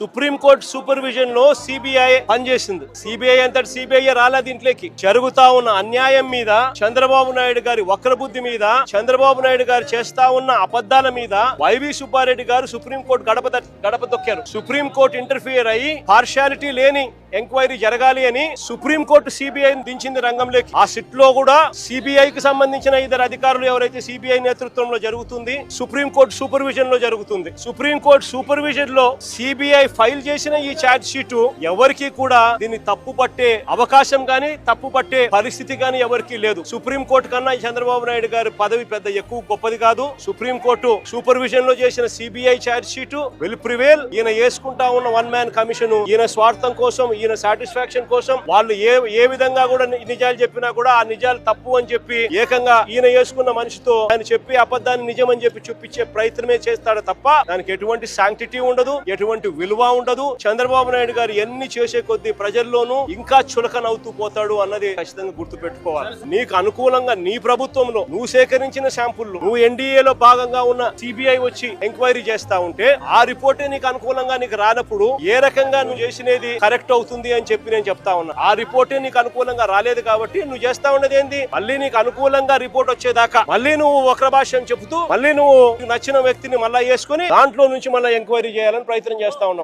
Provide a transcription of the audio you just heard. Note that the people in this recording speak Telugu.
సుప్రీంకోర్టు సూపర్విజన్ లో సిబిఐ పనిచేసింది. సిబిఐ అంతటి సిబిఐ రాలా దీంట్లోకి. జరుగుతా ఉన్న అన్యాయం మీద, చంద్రబాబు నాయుడు గారి వక్రబుద్ధి మీద, చంద్రబాబు నాయుడు గారు చేస్తా ఉన్న అబద్ధాల మీద వైవి సుబ్బారెడ్డి గారు సుప్రీంకోర్టు గడప దొక్కారు. సుప్రీంకోర్టు ఇంటర్ఫియర్ అయ్యి పార్షియాలిటీ లేని ఎంక్వైరీ జరగాలి అని సుప్రీంకోర్టు సిబిఐని దించింది రంగంలోకి. ఆ సిట్ లో కూడా సిబిఐకి సంబంధించిన ఇద్దరు అధికారులు ఎవరైతే సిబిఐ నేతృత్వంలో జరుగుతుంది, సుప్రీంకోర్టు సూపర్విజన్ లో జరుగుతుంది. సుప్రీంకోర్టు సూపర్విజన్ లో సిబిఐ ఫైల్ చేసిన ఈ ఛార్జ్ షీట్ ఎవరికి కూడా దీన్ని తప్పు పట్టే అవకాశం గాని, తప్పు పట్టే పరిస్థితి గాని ఎవరికి లేదు. సుప్రీంకోర్టు కన్నా చంద్రబాబు నాయుడు గారి పదవి పెద్ద ఎక్కువ గొప్పది కాదు. సుప్రీంకోర్టు సూపర్విజన్ లో చేసిన CBI charge sheet will prevail. ఈయన వేసుకుంటా ఉన్న వన్ మ్యాన్ కమిషన్ ఈయన స్వార్థం కోసం, ఈయన సాటిస్ఫాక్షన్ కోసం వాళ్ళు ఏ విధంగా కూడా నిజాలు చెప్పినా కూడా ఆ నిజాలు తప్పు అని చెప్పి ఏకంగా ఈయన వేసుకున్న మనిషితో ఆయన చెప్పి అబద్ధాన్ని నిజం అని చెప్పి చూపించే ప్రయత్నమే చేస్తాడు తప్ప దానికి ఎటువంటి శాంక్టిటీ ఉండదు, ఎటువంటి విలువ ఉండదు. చంద్రబాబు నాయుడు గారు ఎన్ని చేసే కొద్దీ ప్రజల్లోనూ ఇంకా చులకనవుతూ పోతాడు అన్నది ఖచ్చితంగా గుర్తు పెట్టుకోవాలి. నీకు అనుకూలంగా నీ ప్రభుత్వంలో నువ్వు సేకరించిన శాంపుల్, నువ్వు ఎన్డీఏలో భాగంగా ఉన్న సిబిఐ వచ్చి ఎంక్వైరీ చేస్తా ఉంటే ఆ రిపోర్టే నీకు అనుకూలంగా నీకు రానప్పుడు ఏ రకంగా నువ్వు చేసినది కరెక్ట్ అవుతుంది అని చెప్పి నేను చెప్తా ఉన్నా. ఆ రిపోర్టే నీకు అనుకూలంగా రాలేదు కాబట్టి నువ్వు చేస్తా ఉన్నది ఏంది, మళ్ళీ నీకు అనుకూలంగా రిపోర్ట్ వచ్చేదాకా మళ్ళీ నువ్వు వక్ర భాష్యం చెబుతూ మళ్ళీ నువ్వు నచ్చిన వ్యక్తిని మళ్ళా వేసుకుని దాంట్లో నుంచి మళ్ళీ ఎంక్వైరీ చేయాలని ప్రయత్నం చేస్తా ఉన్నావు.